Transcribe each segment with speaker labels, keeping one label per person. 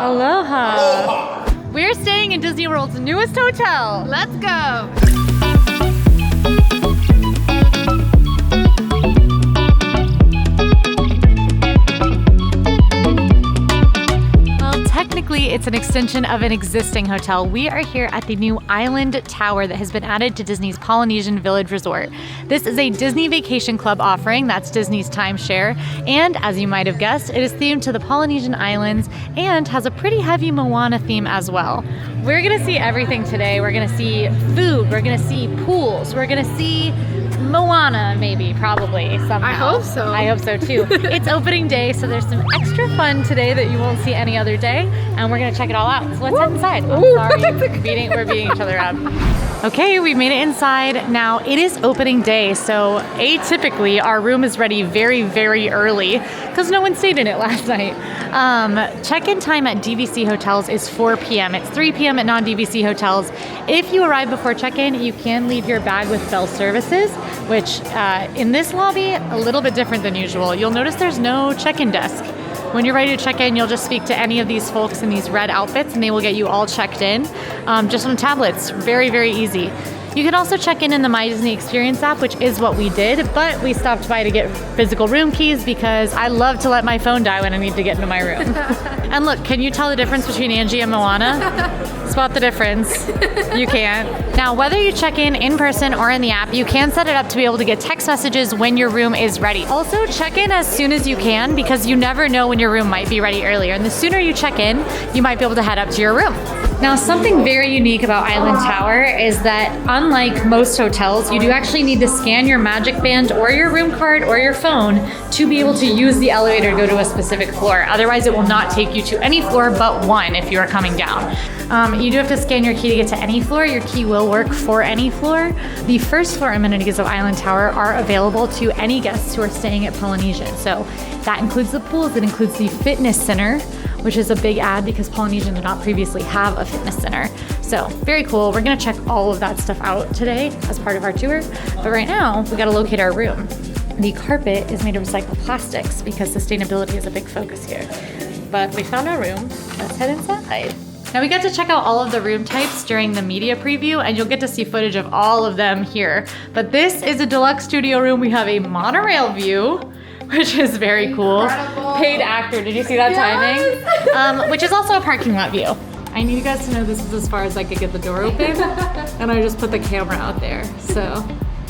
Speaker 1: Aloha! We're staying in Disney World's newest hotel. Let's go! Technically, it's an extension of an existing hotel. We are here at the new Island Tower that has been added to Disney's Polynesian Village Resort. This is a Disney Vacation Club offering, that's Disney's timeshare, and as you might have guessed, it is themed to the Polynesian Islands and has a pretty heavy Moana theme as well. We're gonna see everything today. We're gonna see food, we're gonna see pools, we're gonna see Moana, maybe, probably, somehow.
Speaker 2: I hope so.
Speaker 1: I hope so too. It's opening day, so there's some extra fun today that you won't see any other day, and we're gonna check it all out. So let's head inside. I'm sorry, we're beating each other up. Okay, we made it inside. Now, it is opening day, so atypically, our room is ready very, very early, because no one stayed in it last night. Check-in time at DVC hotels is 4 p.m. It's 3 p.m. at non-DVC hotels. If you arrive before check-in, you can leave your bag with Bell Services, which in this lobby, a little bit different than usual. You'll notice there's no check-in desk. When you're ready to check in, you'll just speak to any of these folks in these red outfits and they will get you all checked in just on tablets. Very, very easy. You can also check in the My Disney Experience app, which is what we did, but we stopped by to get physical room keys because I love to let my phone die when I need to get into my room. And look, can you tell the difference between Angie and Moana? Spot the difference. You can't. Now, whether you check in person or in the app, you can set it up to be able to get text messages when your room is ready. Also, check in as soon as you can because you never know when your room might be ready earlier. And the sooner you check in, you might be able to head up to your room. Now, something very unique about Island Tower is that unlike most hotels, you do actually need to scan your Magic Band or your room card or your phone to be able to use the elevator to go to a specific floor. Otherwise, it will not take you to any floor but one if you are coming down. You do have to scan your key to get to any floor. Your key will work for any floor. The first floor amenities of Island Tower are available to any guests who are staying at Polynesian. So that includes the pools, it includes the fitness center, which is a big add because Polynesian did not previously have a fitness center. So very cool. We're gonna check all of that stuff out today as part of our tour. But right now, we gotta locate our room. The carpet is made of recycled plastics because sustainability is a big focus here. But we found our room. Let's head inside. Now we got to check out all of the room types during the media preview and you'll get to see footage of all of them here. But this is a deluxe studio room. We have a monorail view, which is very cool.
Speaker 2: Incredible.
Speaker 1: Paid actor, did you see that timing? Which is also a parking lot view. I need you guys to know this is as far as I could get the door open and I just put the camera out there, so.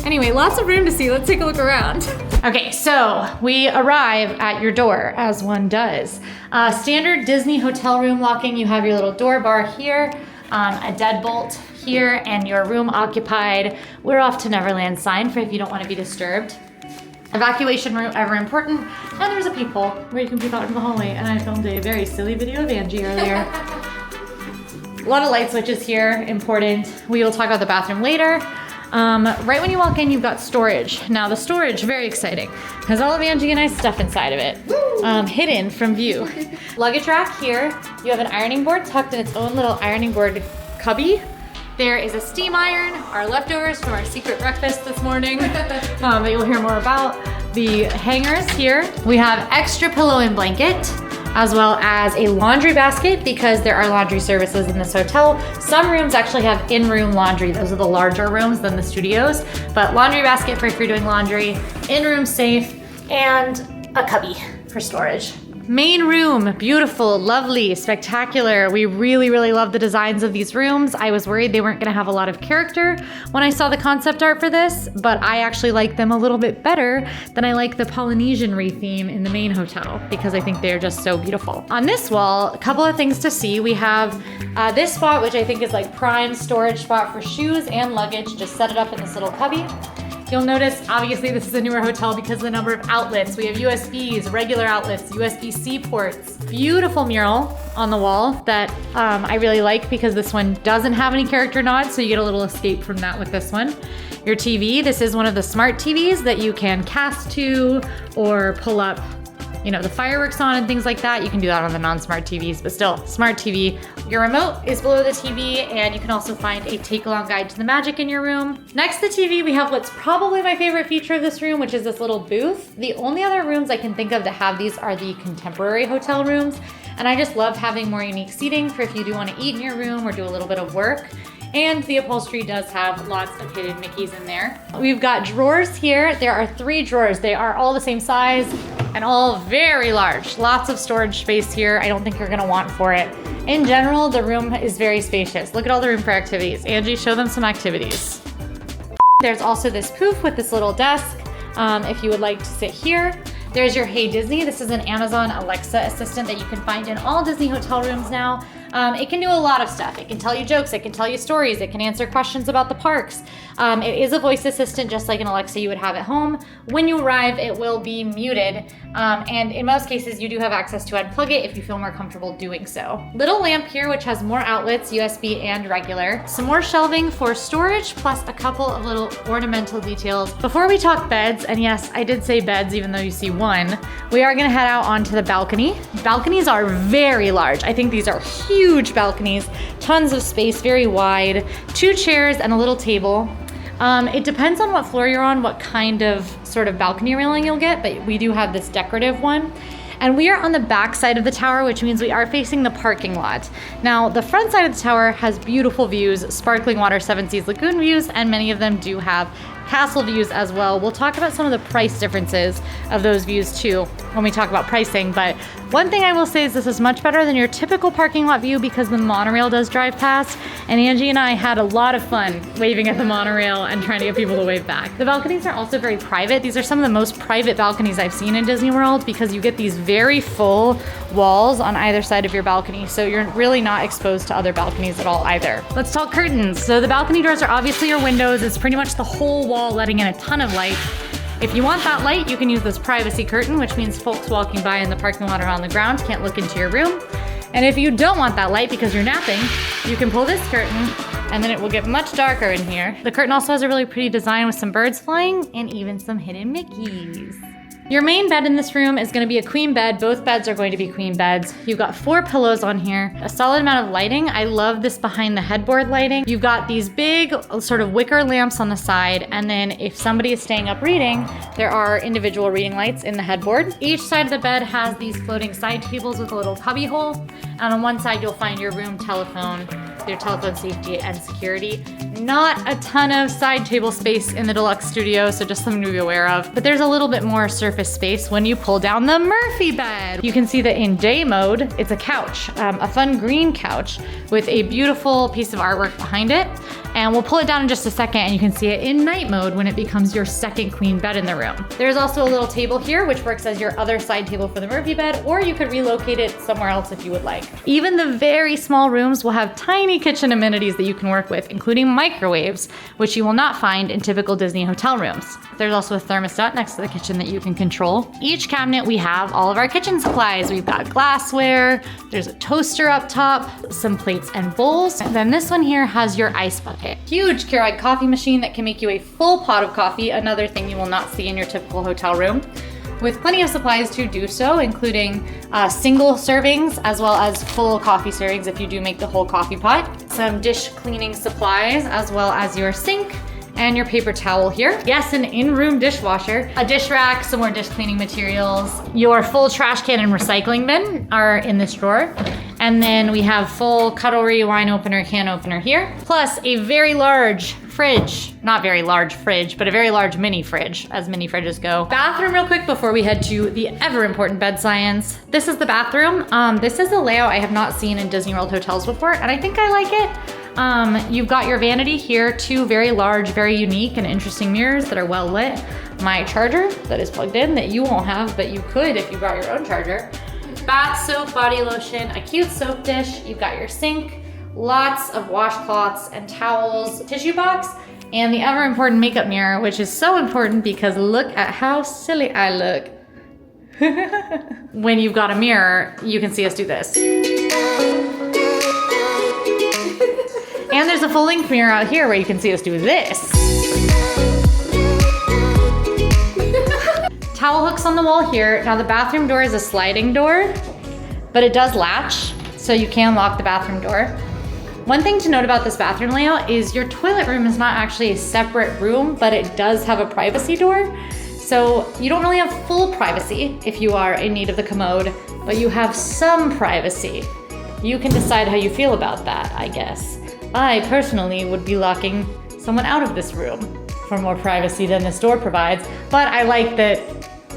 Speaker 1: Anyway, lots of room to see. Let's take a look around. Okay, so we arrive at your door, as one does. Standard Disney hotel room locking. You have your little door bar here, a deadbolt here, and your room occupied. We're off to Neverland sign for if you don't want to be disturbed. Evacuation room, ever important. And there's a peephole where you can peep out into the hallway. And I filmed a very silly video of Angie earlier. A lot of light switches here, important. We will talk about the bathroom later. Right when you walk in, you've got storage. Now the storage, very exciting. Has all of Angie and I's stuff inside of it, hidden from view. Luggage rack here. You have an ironing board tucked in its own little ironing board cubby. There is a steam iron, our leftovers from our secret breakfast this morning that you'll hear more about. The hangers here. We have extra pillow and blanket, as well as a laundry basket because there are laundry services in this hotel. Some rooms actually have in-room laundry. Those are the larger rooms than the studios, but laundry basket for if you're doing laundry, in-room safe, and a cubby for storage. Main room, beautiful, lovely, spectacular. We really, really love the designs of these rooms. I was worried they weren't gonna have a lot of character when I saw the concept art for this, but I actually like them a little bit better than I like the Polynesian theme in the main hotel because I think they're just so beautiful. On this wall, a couple of things to see. We have this spot, which I think is like prime storage spot for shoes and luggage. Just set it up in this little cubby. You'll notice, obviously, this is a newer hotel because of the number of outlets. We have USBs, regular outlets, USB-C ports. Beautiful mural on the wall that I really like because this one doesn't have any character nods, so you get a little escape from that with this one. Your TV, this is one of the smart TVs that you can cast to or pull up you know, the fireworks on and things like that. You can do that on the non-smart TVs, but still, smart TV. Your remote is below the TV, and you can also find a take-along guide to the magic in your room. Next to the TV, we have what's probably my favorite feature of this room, which is this little booth. The only other rooms I can think of that have these are the contemporary hotel rooms, and I just love having more unique seating for if you do want to eat in your room or do a little bit of work. And the upholstery does have lots of hidden Mickeys in there. We've got drawers here. There are 3 drawers. They are all the same size and all very large. Lots of storage space here. I don't think you're gonna want for it. In general, the room is very spacious. Look at all the room for activities. Angie, show them some activities. There's also this poof with this little desk if you would like to sit here. There's your Hey Disney. This is an Amazon Alexa assistant that you can find in all Disney hotel rooms now. It can do a lot of stuff. It can tell you jokes, it can tell you stories, it can answer questions about the parks. It is a voice assistant just like an Alexa you would have at home. When you arrive, it will be muted, and in most cases you do have access to unplug it if you feel more comfortable doing so. Little lamp here which has more outlets, USB and regular. Some more shelving for storage, plus a couple of little ornamental details. Before we talk beds, and yes, I did say beds even though you see one, we are gonna head out onto the balcony. Balconies are very large. I think these are huge balconies, tons of space, very wide, 2 chairs and a little table. It depends on what floor you're on, what kind of sort of balcony railing you'll get, but we do have this decorative one. And we are on the back side of the tower, which means we are facing the parking lot. Now, the front side of the tower has beautiful views, sparkling water, 7 Seas Lagoon views, and many of them do have castle views as well. We'll talk about some of the price differences of those views too when we talk about pricing, but one thing I will say is this is much better than your typical parking lot view because the monorail does drive past, and Angie and I had a lot of fun waving at the monorail and trying to get people to wave back. The balconies are also very private. These are some of the most private balconies I've seen in Disney World because you get these very full walls on either side of your balcony, so you're really not exposed to other balconies at all either. Let's talk curtains. So the balcony doors are obviously your windows. It's pretty much the whole wall letting in a ton of light. If you want that light, you can use this privacy curtain, which means folks walking by in the parking lot or on the ground can't look into your room. And if you don't want that light because you're napping, you can pull this curtain and then it will get much darker in here. The curtain also has a really pretty design with some birds flying and even some hidden Mickeys. Your main bed in this room is gonna be a queen bed. Both beds are going to be queen beds. You've got 4 pillows on here, a solid amount of lighting. I love this behind the headboard lighting. You've got these big sort of wicker lamps on the side, and then if somebody is staying up reading, there are individual reading lights in the headboard. Each side of the bed has these floating side tables with a little cubby hole, and on one side you'll find your room telephone, your telephone safety and security. Not a ton of side table space in the deluxe studio, so just something to be aware of. But there's a little bit more surface space when you pull down the Murphy bed. You can see that in day mode, it's a couch, a fun green couch with a beautiful piece of artwork behind it. And we'll pull it down in just a second and you can see it in night mode when it becomes your second queen bed in the room. There's also a little table here, which works as your other side table for the Murphy bed, or you could relocate it somewhere else if you would like. Even the very small rooms will have tiny kitchen amenities that you can work with, including microwaves, which you will not find in typical Disney hotel rooms. There's also a thermostat next to the kitchen that you can control. Each cabinet we have all of our kitchen supplies. We've got glassware, there's a toaster up top, some plates and bowls. And then this one here has your ice bucket. Huge Keurig coffee machine that can make you a full pot of coffee, another thing you will not see in your typical hotel room, with plenty of supplies to do so, including single servings as well as full coffee servings if you do make the whole coffee pot. Some dish cleaning supplies as well as your sink and your paper towel here. Yes, an in-room dishwasher, a dish rack, some more dish cleaning materials. Your full trash can and recycling bin are in this drawer. And then we have full cutlery, wine opener, can opener here, plus a very large fridge. Not very large fridge, but a very large mini fridge, as mini fridges go. Bathroom real quick before we head to the ever important bed science. This is the bathroom. This is a layout I have not seen in Disney World hotels before, and I think I like it. You've got your vanity here, 2 very large, very unique and interesting mirrors that are well lit. My charger that is plugged in that you won't have, but you could if you brought your own charger. Bath soap, body lotion, a cute soap dish. You've got your sink, lots of washcloths and towels, tissue box, and the ever important makeup mirror, which is so important because look at how silly I look. When you've got a mirror, you can see us do this. And there's a full-length mirror out here where you can see us do this. towel hooks on the wall here. Now the bathroom door is a sliding door, but it does latch, so you can lock the bathroom door. One thing to note about this bathroom layout is your toilet room is not actually a separate room, but it does have a privacy door. So you don't really have full privacy if you are in need of the commode, but you have some privacy. You can decide how you feel about that, I guess. I personally would be locking someone out of this room for more privacy than this door provides, but I like that,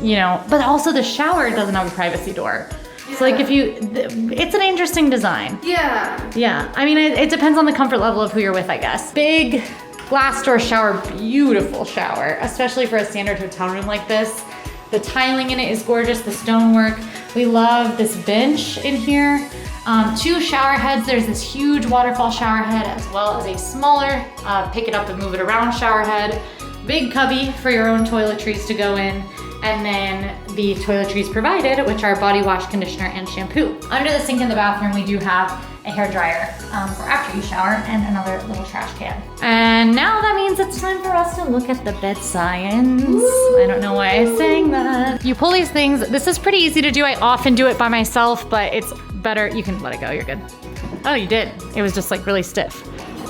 Speaker 1: you know, but also the shower doesn't have a privacy door. Yeah. So like it's an interesting design.
Speaker 2: Yeah.
Speaker 1: Yeah, I mean, it depends on the comfort level of who you're with, I guess. Big glass door shower, beautiful shower, especially for a standard hotel room like this. The tiling in it is gorgeous, the stonework. We love this bench in here. 2 shower heads. There's this huge waterfall shower head as well as a smaller pick it up and move it around shower head. Big cubby for your own toiletries to go in. And then the toiletries provided, which are body wash, conditioner, and shampoo. Under the sink in the bathroom, we do have a hair dryer for after you shower and another little trash can. And now that means it's time for us to look at the bed science. Ooh. I don't know why I'm saying that. You pull these things. This is pretty easy to do. I often do it by myself, but it's better. You can let it go. You're good. Oh, you did. It was just like really stiff.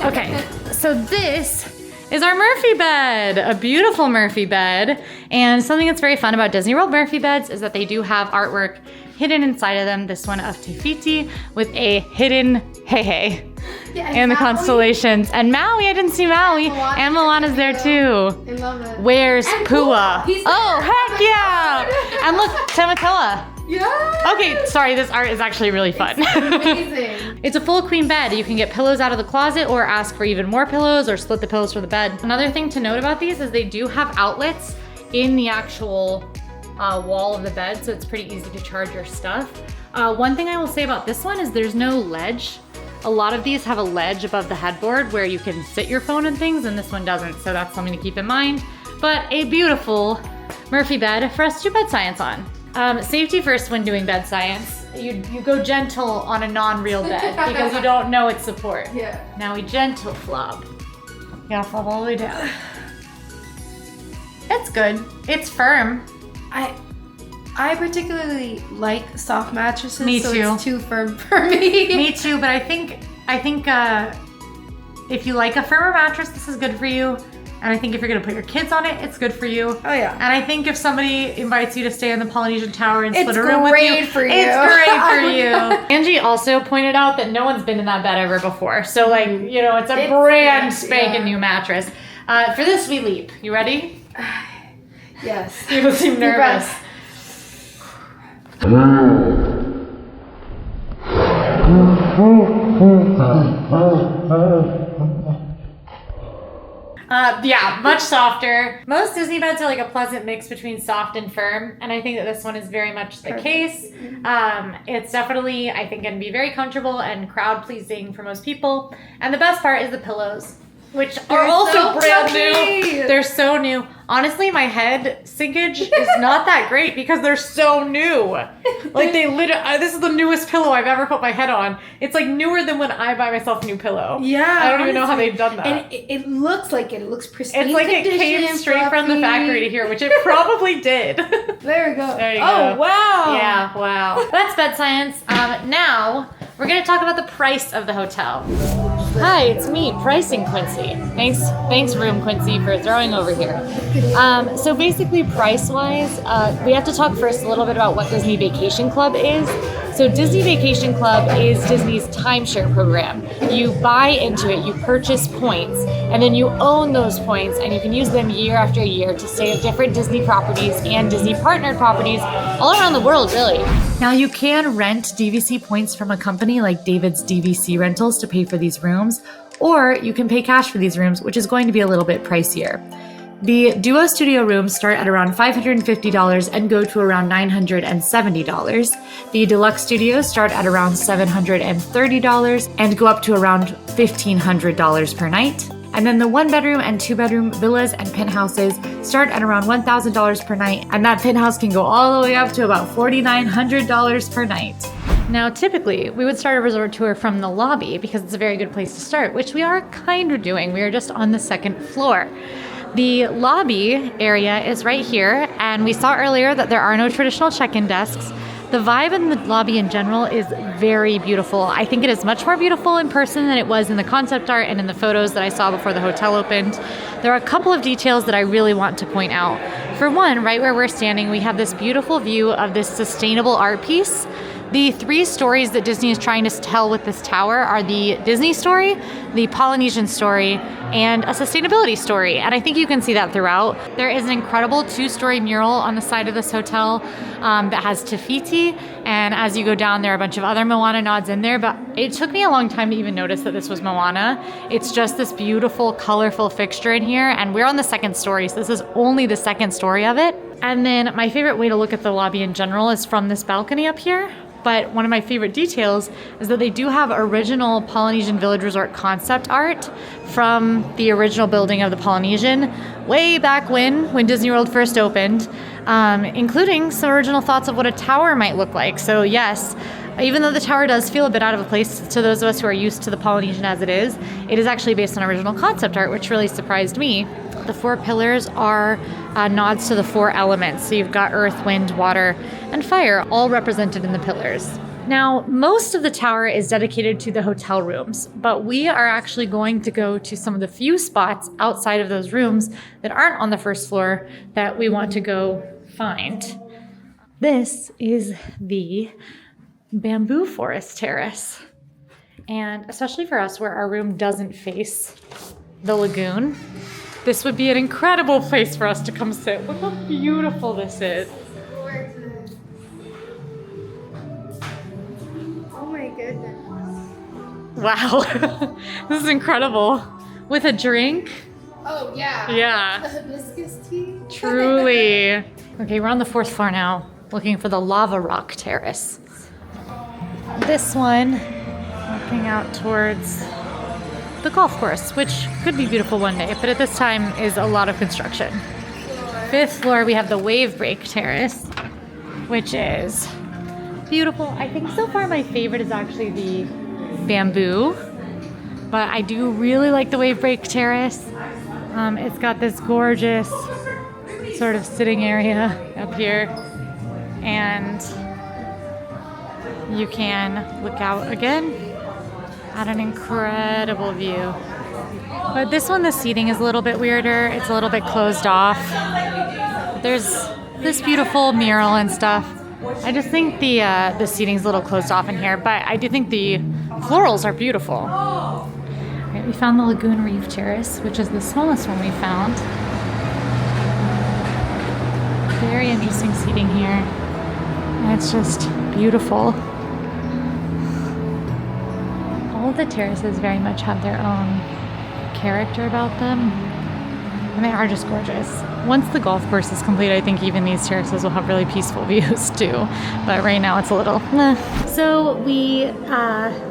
Speaker 1: Okay, so this is our Murphy bed, a beautiful Murphy bed. And something that's very fun about Disney World Murphy beds is that they do have artwork hidden inside of them. This one of Te with a hidden hey and the constellations. And Maui, I didn't see Maui. And Moana's there too.
Speaker 2: I love it.
Speaker 1: Where's Pua? Oh, heck yeah. And look, Tamatoa.
Speaker 2: Yeah.
Speaker 1: Okay, sorry, this art is actually really fun.
Speaker 2: It's amazing.
Speaker 1: It's a full queen bed. You can get pillows out of the closet or ask for even more pillows or split the pillows from the bed. Another thing to note about these is they do have outlets in the actual wall of the bed, so it's pretty easy to charge your stuff. One thing I will say about this one is there's no ledge. A lot of these have a ledge above the headboard where you can sit your phone and things, and this one doesn't, so that's something to keep in mind. But a beautiful Murphy bed for us to do bed science on. Safety first when doing bed science. You go gentle on a non-real bed because you don't know its support.
Speaker 2: Yeah.
Speaker 1: Now we gentle flop. Yeah, flop all the way down. It's good. It's firm.
Speaker 2: I particularly like soft mattresses.
Speaker 1: Me
Speaker 2: so
Speaker 1: too.
Speaker 2: It's too firm for me.
Speaker 1: Me too, but I think if you like a firmer mattress, this is good for you. And I think if you're gonna put your kids on it, it's good for you.
Speaker 2: Oh yeah.
Speaker 1: And I think if somebody invites you to stay in the Polynesian Tower and split a room with you,
Speaker 2: it's great for you.
Speaker 1: It's great for you. Angie also pointed out that no one's been in that bed ever before. So like, you know, it's a brand spanking new mattress. For this, we leap. You ready?
Speaker 2: Yes.
Speaker 1: People seem nervous. Yeah, much softer. Most Disney beds are like a pleasant mix between soft and firm, and I think that this one is very much the case. It's definitely, I think, going to be very comfortable and crowd-pleasing for most people. And the best part is the pillows, which are also brand new. They're so new. Honestly, my head sinkage is not that great because they're so new. Like they literally, this is the newest pillow I've ever put my head on. It's like newer than when I buy myself a new pillow.
Speaker 2: Yeah.
Speaker 1: I don't even know how they've done that.
Speaker 2: And it looks like it. It looks pristine.
Speaker 1: It's like it came straight from the factory to here, which it probably did.
Speaker 2: There we go.
Speaker 1: There you go.
Speaker 2: Oh, wow.
Speaker 1: Yeah, wow. That's bed science. Now, we're going to talk about the price of the hotel. Hi, it's me, Pricing Quincy. Thanks Room Quincy for throwing over here. So basically price-wise, we have to talk first a little bit about what Disney Vacation Club is. So Disney Vacation Club is Disney's timeshare program. You buy into it, you purchase points, and then you own those points, and you can use them year after year to stay at different Disney properties and Disney partnered properties all around the world, really. Now you can rent DVC points from a company like David's DVC Rentals to pay for these rooms, or you can pay cash for these rooms, which is going to be a little bit pricier. The Duo Studio rooms start at around $550 and go to around $970. The Deluxe Studios start at around $730 and go up to around $1,500 per night. And then the 1-bedroom and 2-bedroom villas and penthouses start at around $1,000 per night, and that penthouse can go all the way up to about $4,900 per night. Now, typically, we would start a resort tour from the lobby because it's a very good place to start, which we are kind of doing. We are just on the second floor. The lobby area is right here, and we saw earlier that there are no traditional check-in desks. The vibe in the lobby in general is very beautiful. I think it is much more beautiful in person than it was in the concept art and in the photos that I saw before the hotel opened. There are a couple of details that I really want to point out. For one, right where we're standing, we have this beautiful view of this sustainable art piece. The 3 stories that Disney is trying to tell with this tower are the Disney story, the Polynesian story, and a sustainability story. And I think you can see that throughout. There is an incredible 2-story mural on the side of this hotel that has Te Fiti. And as you go down, there are a bunch of other Moana nods in there. But it took me a long time to even notice that this was Moana. It's just this beautiful, colorful fixture in here. And we're on the 2nd story, so this is only the 2nd story of it. And then my favorite way to look at the lobby in general is from this balcony up here. But one of my favorite details is that they do have original Polynesian Village Resort concept art from the original building of the Polynesian way back when Disney World first opened, including some original thoughts of what a tower might look like. So yes, even though the tower does feel a bit out of place to those of us who are used to the Polynesian as it is actually based on original concept art, which really surprised me. The 4 pillars are nods to the 4 elements. So you've got earth, wind, water, and fire, all represented in the pillars. Now, most of the tower is dedicated to the hotel rooms, but we are actually going to go to some of the few spots outside of those rooms that aren't on the 1st floor that we want to go find. This is the bamboo forest terrace. And especially for us where our room doesn't face the lagoon, this would be an incredible place for us to come sit. Look how beautiful this is.
Speaker 2: Oh my goodness.
Speaker 1: Wow. This is incredible. With a drink.
Speaker 2: Oh yeah.
Speaker 1: Yeah.
Speaker 2: The hibiscus tea.
Speaker 1: Truly. Okay, we're on the 4th floor now, looking for the lava rock terrace. This one, looking out towards the golf course, which could be beautiful one day, but at this time is a lot of construction. 5th floor, we have the wave break terrace, which is beautiful. I think so far my favorite is actually the bamboo, but I do really like the wave break terrace. It's got this gorgeous sort of sitting area up here, and you can look out again at an incredible view. But this one, the seating is a little bit weirder. It's a little bit closed off. There's this beautiful mural and stuff. I just think the seating's a little closed off in here, but I do think the florals are beautiful. All right, we found the Lagoon Reef Terrace, which is the smallest one we found. Very interesting seating here. And it's just beautiful. All of the terraces very much have their own character about them, and they are just gorgeous. Once the golf course is complete, I think even these terraces will have really peaceful views too, but right now it's a little So we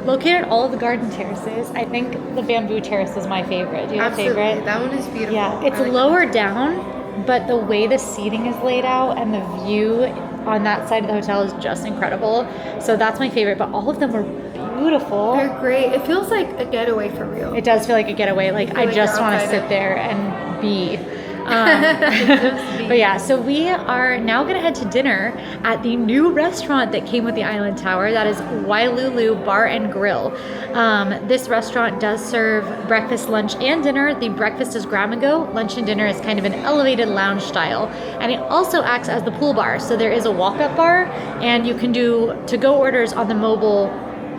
Speaker 1: located all of the garden terraces. I think the bamboo terrace is my favorite. Do you have a favorite?
Speaker 2: That one is beautiful.
Speaker 1: Yeah, it's lower down, but the way the seating is laid out and the view on that side of the hotel is just incredible. So that's my favorite, but all of them were beautiful.
Speaker 2: They're great. It feels like a getaway for real.
Speaker 1: It does feel like a getaway. Like I just want to sit there and be. But yeah, so we are now going to head to dinner at the new restaurant that came with the Island Tower. That is Wailulu Bar and Grill. This restaurant does serve breakfast, lunch, and dinner. The breakfast is grab and go. Lunch and dinner is kind of an elevated lounge style. And it also acts as the pool bar. So there is a walk-up bar, and you can do to-go orders on the mobile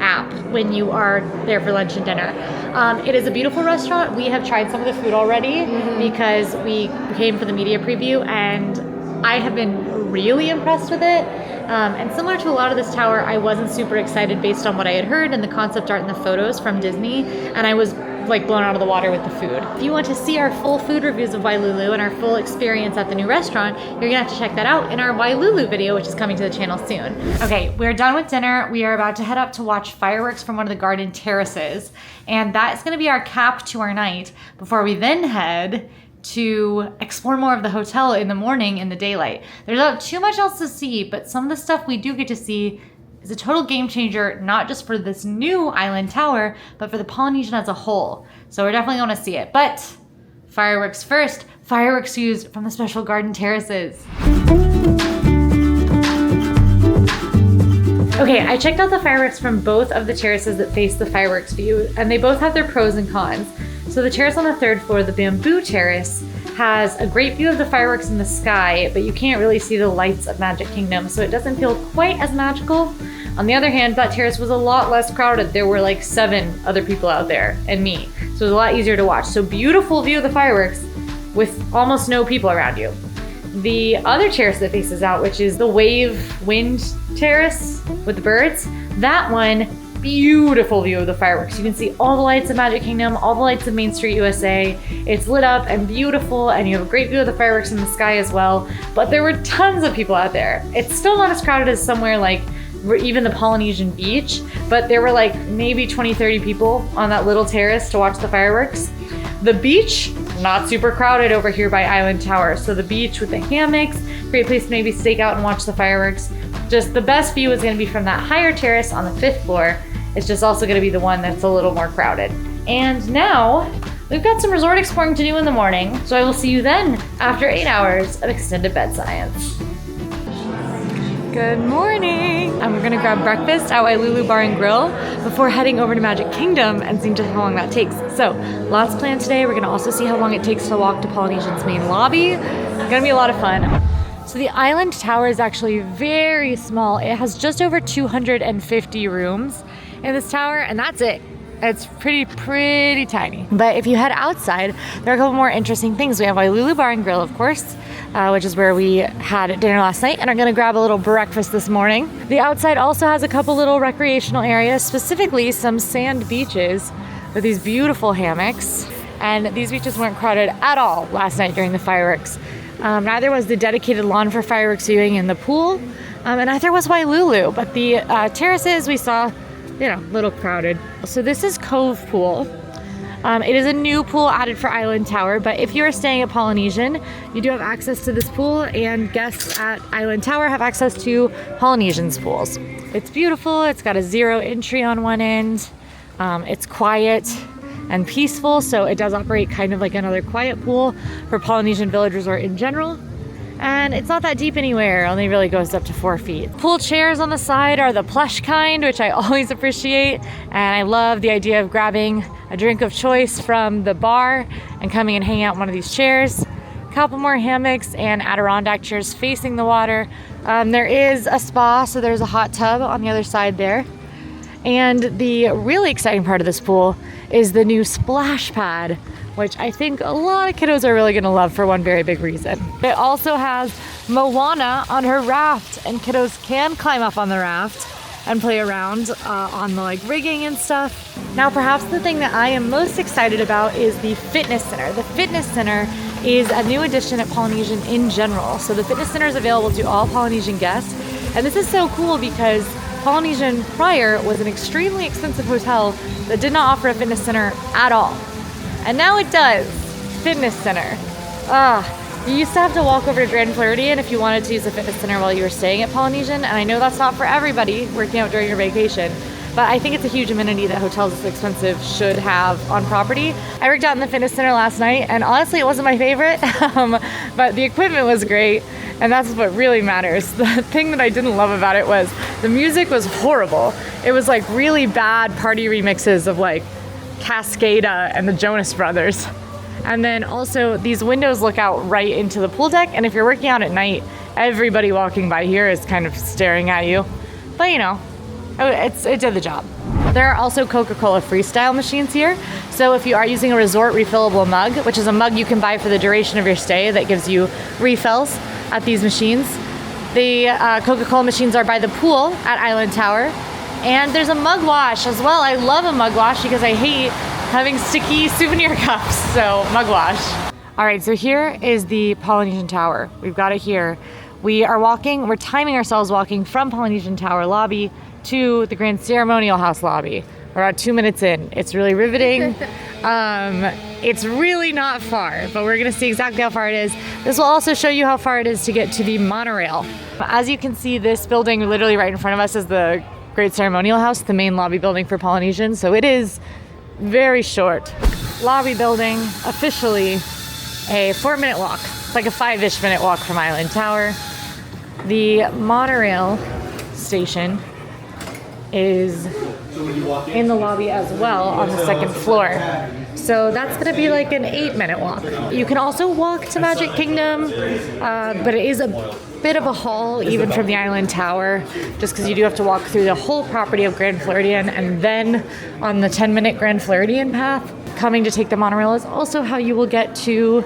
Speaker 1: app when you are there for lunch and dinner. It is a beautiful restaurant. We have tried some of the food already because we came for the media preview, and I have been really impressed with it. And similar to a lot of this tower, I wasn't super excited based on what I had heard and the concept art and the photos from Disney, and I was like blown out of the water with the food. If you want to see our full food reviews of Wailulu and our full experience at the new restaurant, you're gonna have to check that out in our Wailulu video, which is coming to the channel soon. Okay, we're done with dinner. We are about to head up to watch fireworks from one of the garden terraces, and that is gonna be our cap to our night before we then head to explore more of the hotel in the morning in the daylight. There's not too much else to see, but some of the stuff we do get to see is a total game changer, not just for this new island tower, but for the Polynesian as a whole. So we're definitely going to see it. But Fireworks first, fireworks used from the special garden terraces. Okay, I checked out the fireworks from both of the terraces that face the fireworks view, and they both have their pros and cons. So the terrace on the third floor, the bamboo terrace, has a great view of the fireworks in the sky, but you can't really see the lights of Magic Kingdom, so it doesn't feel quite as magical. On the other hand, that terrace was a lot less crowded. There were like 7 other people out there and me, so it was a lot easier to watch. So beautiful view of the fireworks with almost no people around you. The other terrace that faces out, which is the wave wind terrace with the birds, that one, beautiful view of the fireworks. You can see all the lights of Magic Kingdom, all the lights of Main Street USA. It's lit up and beautiful, and you have a great view of the fireworks in the sky as well. But there were tons of people out there. It's still not as crowded as somewhere like even the Polynesian beach, but there were like maybe 20-30 people on that little terrace to watch the fireworks. The beach, not super crowded over here by Island Tower. So the beach with the hammocks, great place to maybe stake out and watch the fireworks. Just the best view is gonna be from that higher terrace on the 5th floor. It's just also gonna be the one that's a little more crowded. And now, we've got some resort exploring to do in the morning, so I will see you then after 8 hours of extended bed science. Good morning! And we're gonna grab breakfast at Wailulu Bar and Grill before heading over to Magic Kingdom and seeing just how long that takes. So, lots planned today. We're gonna also see how long it takes to walk to Polynesian's main lobby. It's gonna be a lot of fun. So the Island Tower is actually very small. It has just over 250 rooms in this tower, and that's it. It's pretty tiny. But if you head outside, there are a couple more interesting things. We have Wailulu Bar and Grill, of course, which is where we had dinner last night and are gonna grab a little breakfast this morning. The outside also has a couple little recreational areas, specifically some sand beaches with these beautiful hammocks. And these beaches weren't crowded at all last night during the fireworks. Neither was the dedicated lawn for fireworks viewing in the pool, and neither was Wailulu, but the terraces we saw, a little crowded. So this is Cove Pool. It is a new pool added for Island Tower, but if you are staying at Polynesian, you do have access to this pool, and guests at Island Tower have access to Polynesian's pools. It's beautiful. It's got a 0 entry on one end. It's quiet and peaceful, so it does operate kind of like another quiet pool for Polynesian Village Resort in general. And it's not that deep anywhere, only really goes up to 4 feet. Pool chairs on the side are the plush kind, which I always appreciate. And I love the idea of grabbing a drink of choice from the bar and coming and hanging out in one of these chairs. A couple more hammocks and Adirondack chairs facing the water. There is a spa, so there's a hot tub on the other side there. And the really exciting part of this pool is the new splash pad, which I think a lot of kiddos are really gonna love for one very big reason. It also has Moana on her raft, and kiddos can climb up on the raft and play around on the rigging and stuff. Now, perhaps the thing that I am most excited about is the fitness center. The fitness center is a new addition at Polynesian in general. So the fitness center is available to all Polynesian guests, and this is so cool because Polynesian prior was an extremely expensive hotel that did not offer a fitness center at all. And now it does. Fitness center. You used to have to walk over to Grand Floridian if you wanted to use the fitness center while you were staying at Polynesian, and I know that's not for everybody working out during your vacation, but I think it's a huge amenity that hotels this expensive should have on property. I worked out in the fitness center last night, and honestly, it wasn't my favorite, but the equipment was great, and that's what really matters. The thing that I didn't love about it was the music was horrible. It was like really bad party remixes of like Cascada and the Jonas Brothers. And then also these windows look out right into the pool deck, and if you're working out at night, everybody walking by here is kind of staring at you. But it did the job. There are also Coca-Cola Freestyle machines here. So if you are using a resort refillable mug, which is a mug you can buy for the duration of your stay that gives you refills at these machines, the Coca-Cola machines are by the pool at Island Tower. And there's a mug wash as well. I love a mug wash because I hate having sticky souvenir cups, so mug wash. All right, so here is the Polynesian Tower. We've got it here. We're timing ourselves walking from Polynesian Tower lobby to the Grand Ceremonial House lobby. We're about 2 minutes in. It's really riveting. It's really not far, but we're gonna see exactly how far it is. This will also show you how far it is to get to the monorail. As you can see, this building literally right in front of us is the Great Ceremonial House, the main lobby building for Polynesian, so it is very short. Lobby building officially a 4-minute walk. It's like a 5-ish minute walk from Island Tower. The monorail station is in the lobby as well on the 2nd floor. So that's gonna be like an 8-minute walk. You can also walk to Magic Kingdom, but it is a bit of a haul even from the Island Tower, just because you do have to walk through the whole property of Grand Floridian, and then on the 10-minute Grand Floridian path, coming to take the monorail is also how you will get to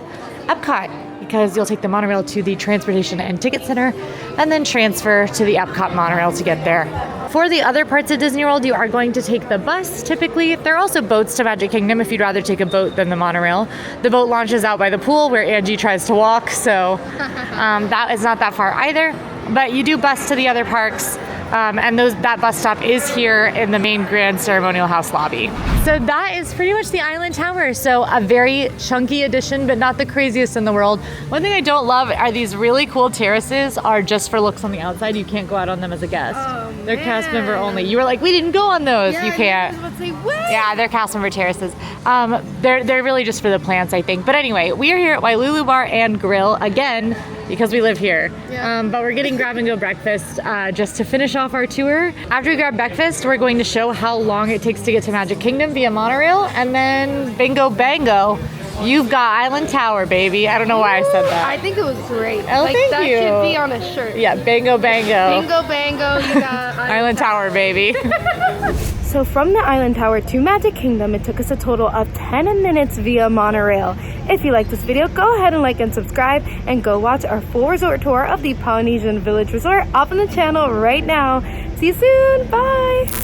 Speaker 1: Epcot, because you'll take the monorail to the Transportation and Ticket Center and then transfer to the Epcot monorail to get there. For the other parts of Disney World, you are going to take the bus typically. There are also boats to Magic Kingdom if you'd rather take a boat than the monorail. The boat launches out by the pool where Angie tries to walk, so that is not that far either. But you do bus to the other parks. And that bus stop is here in the main Grand Ceremonial House lobby. So that is pretty much the Island Tower. So a very chunky addition, but not the craziest in the world. One thing I don't love are these really cool terraces are just for looks on the outside. You can't go out on them as a guest.
Speaker 2: Oh,
Speaker 1: they're cast member only. You were like, we didn't go on those.
Speaker 2: Yeah,
Speaker 1: you can't.
Speaker 2: I was about to say, what?
Speaker 1: Yeah, they're cast member terraces. They're really just for the plants, I think. But anyway, we are here at Wailulu Bar and Grill again because we live here.
Speaker 2: Yeah.
Speaker 1: But we're getting grab and go breakfast just to finish off our tour. After we grab breakfast, we're going to show how long it takes to get to Magic Kingdom via monorail, and then bingo bango, you've got Island Tower, baby. I don't know why I said that.
Speaker 2: I think it was great.
Speaker 1: Oh,
Speaker 2: like,
Speaker 1: thank
Speaker 2: that
Speaker 1: you.
Speaker 2: should be on a shirt.
Speaker 1: Yeah, bingo bango.
Speaker 2: Bingo bango, you got
Speaker 1: Island Tower, baby.
Speaker 2: So from the Island Tower to Magic Kingdom, it took us a total of 10 minutes via monorail. If you like this video, go ahead and like and subscribe, and go watch our full resort tour of the Polynesian Village Resort up on the channel right now. See you soon, bye!